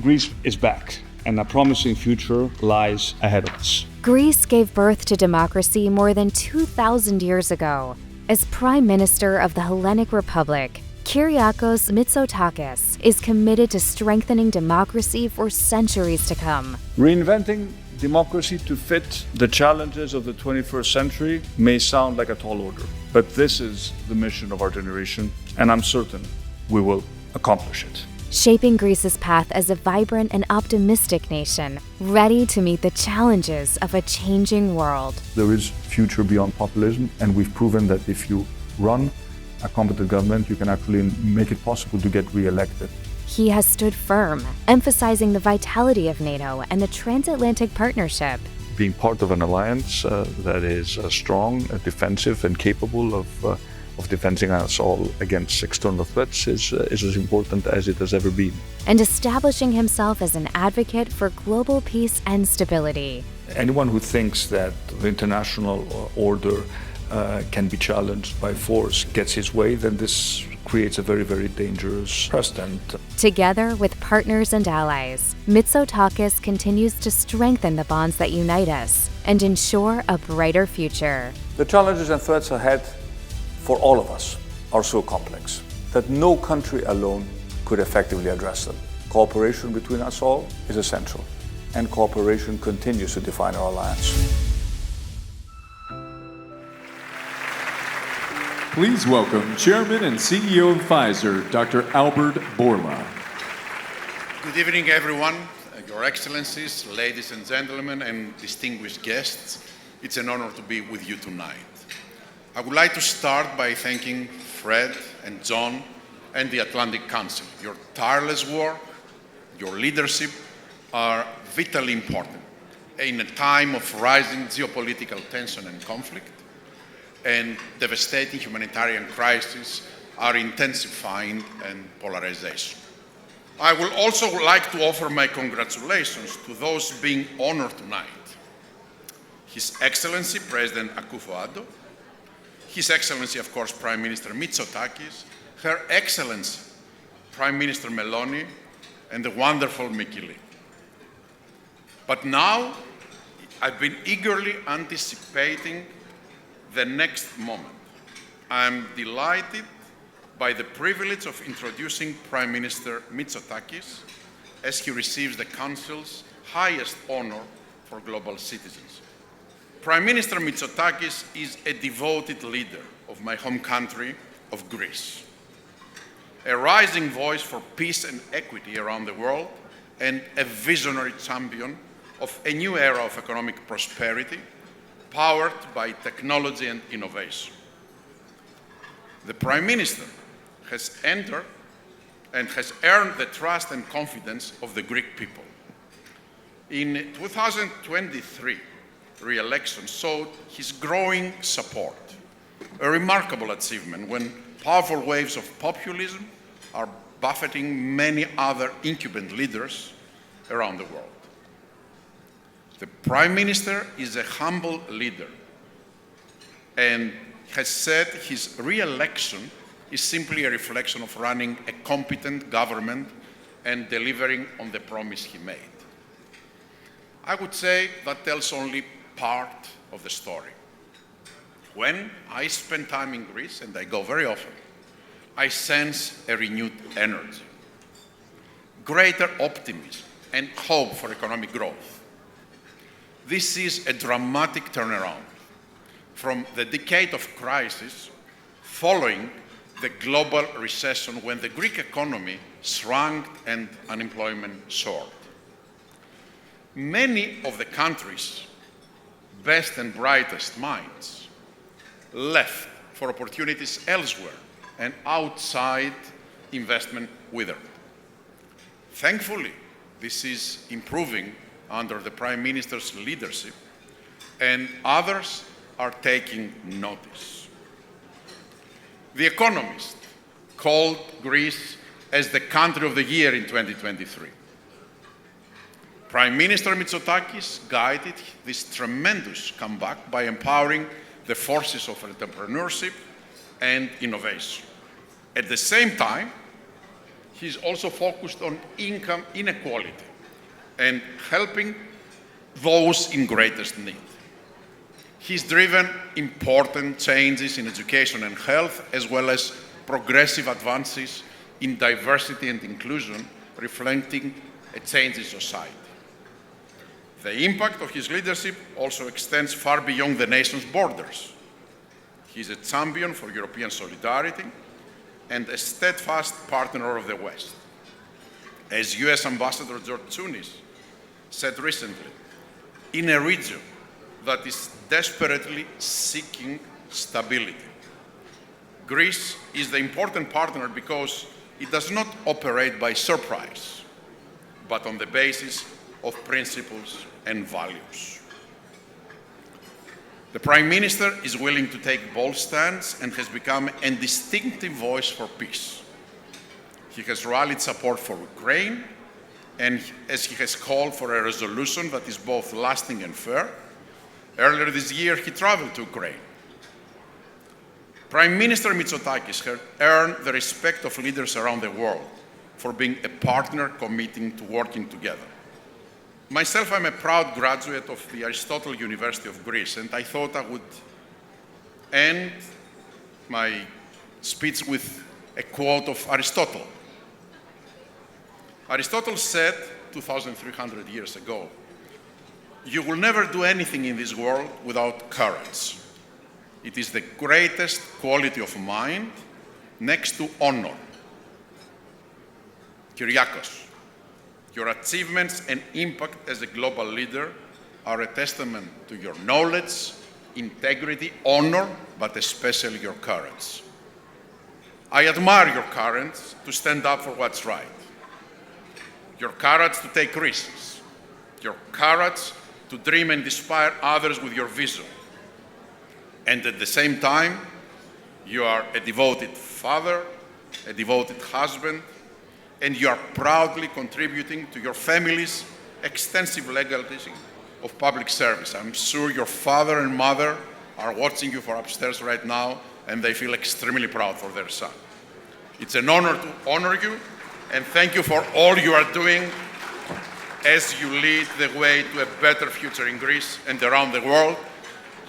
Greece is back, and a promising future lies ahead of us. Greece gave birth to democracy more than 2,000 years ago. As Prime Minister of the Hellenic Republic, Kyriakos Mitsotakis is committed to strengthening democracy for centuries to come. Reinventing democracy to fit the challenges of the 21st century may sound like a tall order, but this is the mission of our generation, and I'm certain we will accomplish it. Shaping Greece's path as a vibrant and optimistic nation, ready to meet the challenges of a changing world. There is future beyond populism, and we've proven that if you run a competent government, you can actually make it possible to get re-elected. He has stood firm, emphasizing the vitality of NATO and the transatlantic partnership. Being part of an alliance that is strong, defensive, and capable of defending us all against external threats is as important as it has ever been. And establishing himself as an advocate for global peace and stability. Anyone who thinks that the international order can be challenged by force gets his way, then this creates a very, very dangerous precedent. Together with partners and allies, Mitsotakis continues to strengthen the bonds that unite us and ensure a brighter future. The challenges and threats ahead for all of us are so complex that no country alone could effectively address them. Cooperation between us all is essential, and cooperation continues to define our alliance. Please welcome Chairman and CEO of Pfizer, Dr. Albert Bourla. Good evening, everyone, Your Excellencies, ladies and gentlemen, and distinguished guests. It's an honor to be with you tonight. I would like to start by thanking Fred and John and the Atlantic Council. Your tireless work, your leadership are vitally important in a time of rising geopolitical tension and conflict, and devastating humanitarian crises are intensifying and polarization. I would also like to offer my congratulations to those being honored tonight. His Excellency President Akufo-Addo, His Excellency, of course, Prime Minister Mitsotakis, Her Excellency Prime Minister Meloni, and the wonderful Mikili. But now, I've been eagerly anticipating the next moment. I'm delighted by the privilege of introducing Prime Minister Mitsotakis as he receives the Council's highest honor for global citizens. Prime Minister Mitsotakis is a devoted leader of my home country of Greece, a rising voice for peace and equity around the world, and a visionary champion of a new era of economic prosperity powered by technology and innovation. The Prime Minister has entered and has earned the trust and confidence of the Greek people. In 2023, re-election showed his growing support, a remarkable achievement when powerful waves of populism are buffeting many other incumbent leaders around the world. The Prime Minister is a humble leader and has said his re-election is simply a reflection of running a competent government and delivering on the promise he made. I would say that tells only part of the story. When I spend time in Greece, and I go very often, I sense a renewed energy, greater optimism, and hope for economic growth. This is a dramatic turnaround from the decade of crisis following the global recession when the Greek economy shrunk and unemployment soared. Many of the country's best and brightest minds left for opportunities elsewhere, and outside investment withered. Thankfully, this is improving under the Prime Minister's leadership, and others are taking notice. The Economist called Greece as the country of the year in 2023. Prime Minister Mitsotakis guided this tremendous comeback by empowering the forces of entrepreneurship and innovation. At the same time, he's also focused on income inequality and helping those in greatest need. He's driven important changes in education and health, as well as progressive advances in diversity and inclusion, reflecting a change in society. The impact of his leadership also extends far beyond the nation's borders. He's a champion for European solidarity and a steadfast partner of the West. As US Ambassador George Tsunis said recently, in a region that is desperately seeking stability, Greece is the important partner because it does not operate by surprise, but on the basis of principles and values. The Prime Minister is willing to take bold stands and has become a distinctive voice for peace. He has rallied support for Ukraine, and as he has called for a resolution that is both lasting and fair. Earlier this year, he traveled to Ukraine. Prime Minister Mitsotakis has earned the respect of leaders around the world for being a partner committing to working together. Myself, I'm a proud graduate of the Aristotle University of Greece, and I thought I would end my speech with a quote of Aristotle. Aristotle said 2,300 years ago, "You will never do anything in this world without courage. It is the greatest quality of mind next to honor." Kyriakos, your achievements and impact as a global leader are a testament to your knowledge, integrity, honor, but especially your courage. I admire your courage to stand up for what's right, your courage to take risks, your courage to dream and inspire others with your vision. And at the same time, you are a devoted father, a devoted husband, and you are proudly contributing to your family's extensive legacy of public service. I'm sure your father and mother are watching you from upstairs right now, and they feel extremely proud for their son. It's an honor to honor you, and thank you for all you are doing as you lead the way to a better future in Greece and around the world.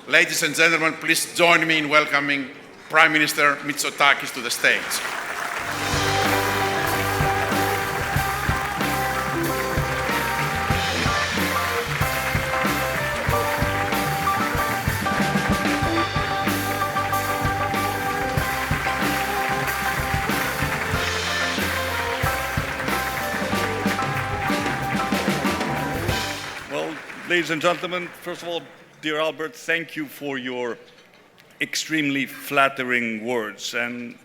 Ladies and gentlemen, please join me in welcoming Prime Minister Mitsotakis to the stage. Ladies and gentlemen, first of all, dear Albert, thank you for your extremely flattering words, and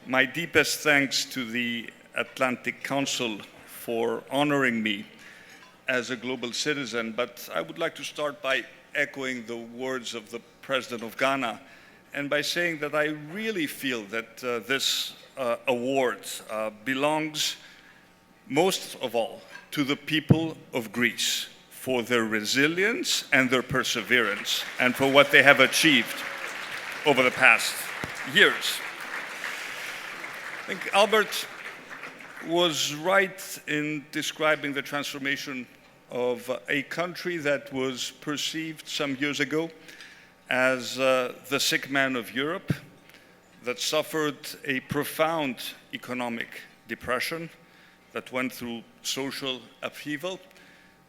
my deepest thanks to the Atlantic Council for honoring me as a global citizen. But I would like to start by echoing the words of the President of Ghana, and by saying that I really feel that this award belongs most of all to the people of Greece, for their resilience and their perseverance, and for what they have achieved over the past years. I think Albert was right in describing the transformation of a country that was perceived some years ago as the sick man of Europe, that suffered a profound economic depression, that went through social upheaval,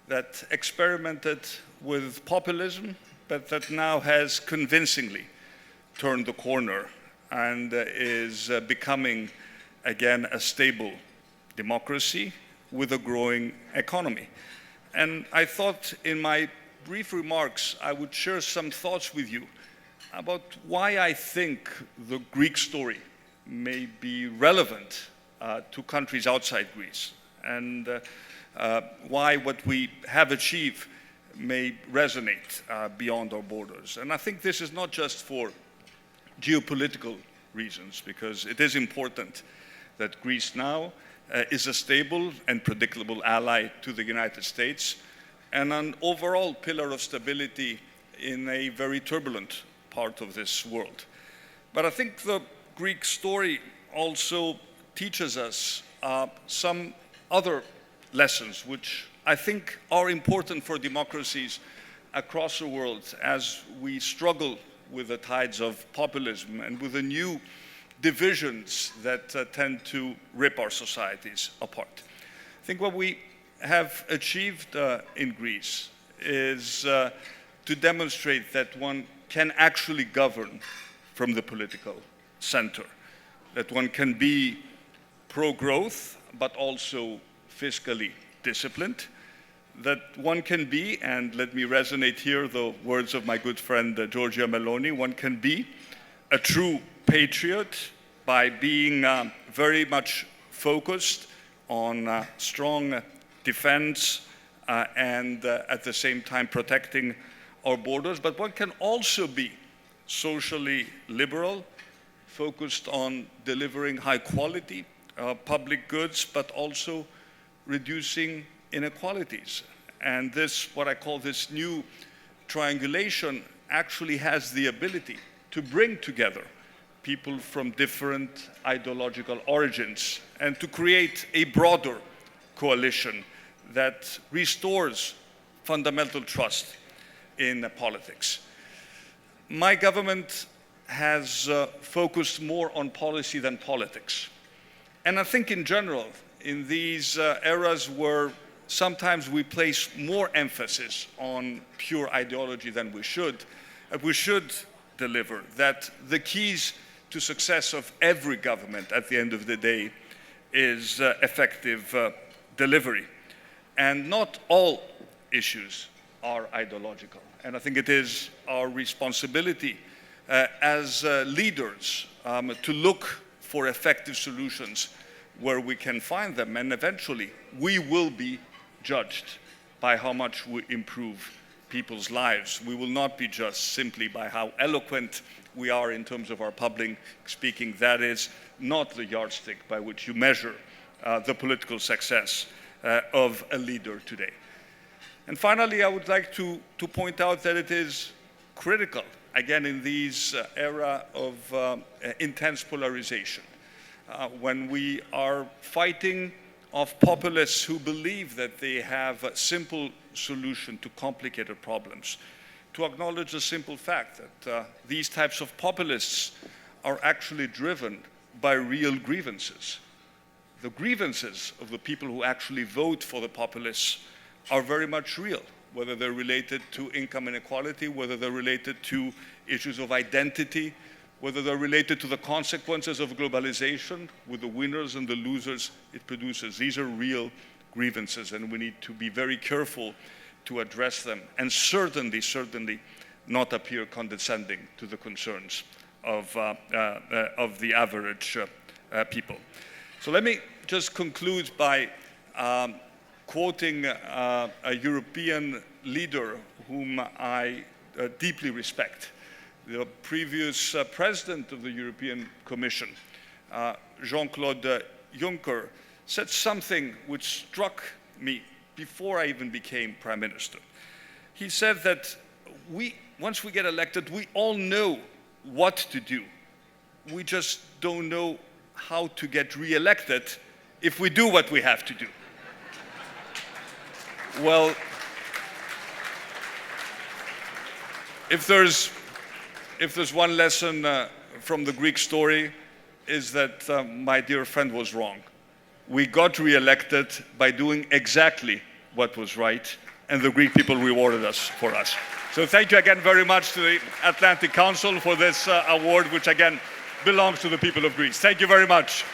that experimented with populism, but that now has convincingly turned the corner and is becoming again a stable democracy with a growing economy. And I thought in my brief remarks I would share some thoughts with you about why I think the Greek story may be relevant to countries outside Greece, and why what we have achieved may resonate beyond our borders. And I think this is not just for geopolitical reasons, because it is important that Greece now is a stable and predictable ally to the United States and an overall pillar of stability in a very turbulent part of this world. But I think the Greek story also teaches us some other lessons which I think are important for democracies across the world as we struggle with the tides of populism and with the new divisions that tend to rip our societies apart. I think what we have achieved in Greece is to demonstrate that one can actually govern from the political center, that one can be pro-growth but also fiscally disciplined, that one can be, and let me resonate here the words of my good friend Giorgia Meloni, one can be a true patriot by being very much focused on strong defense and at the same time protecting our borders, but one can also be socially liberal, focused on delivering high quality public goods, but also reducing inequalities. And this, what I call this new triangulation, actually has the ability to bring together people from different ideological origins and to create a broader coalition that restores fundamental trust in politics. My government has focused more on policy than politics. And I think in general, in these eras where sometimes we place more emphasis on pure ideology than we should deliver, that the keys to success of every government at the end of the day is effective delivery. And not all issues are ideological. And I think it is our responsibility as leaders to look for effective solutions where we can find them. And eventually, we will be judged by how much we improve people's lives. We will not be judged simply by how eloquent we are in terms of our public speaking. That is not the yardstick by which you measure the political success of a leader today. And finally, I would like to point out that it is critical, again, in this era of intense polarization, when we are fighting off populists who believe that they have a simple solution to complicated problems, to acknowledge the simple fact that these types of populists are actually driven by real grievances. The grievances of the people who actually vote for the populists are very much real, whether they're related to income inequality, whether they're related to issues of identity, whether they're related to the consequences of globalization, with the winners and the losers it produces. These are real grievances, and we need to be very careful to address them, and certainly not appear condescending to the concerns of the average people. So let me just conclude by quoting a European leader whom I deeply respect. The previous president of the European Commission, Jean-Claude Juncker, said something which struck me before I even became Prime Minister. He said that once we get elected, we all know what to do. We just don't know how to get re-elected if we do what we have to do. Well, if there's one lesson from the Greek story, is that my dear friend was wrong. We got re-elected by doing exactly what was right, and the Greek people rewarded us for us. So thank you again very much to the Atlantic Council for this award, which again belongs to the people of Greece. Thank you very much.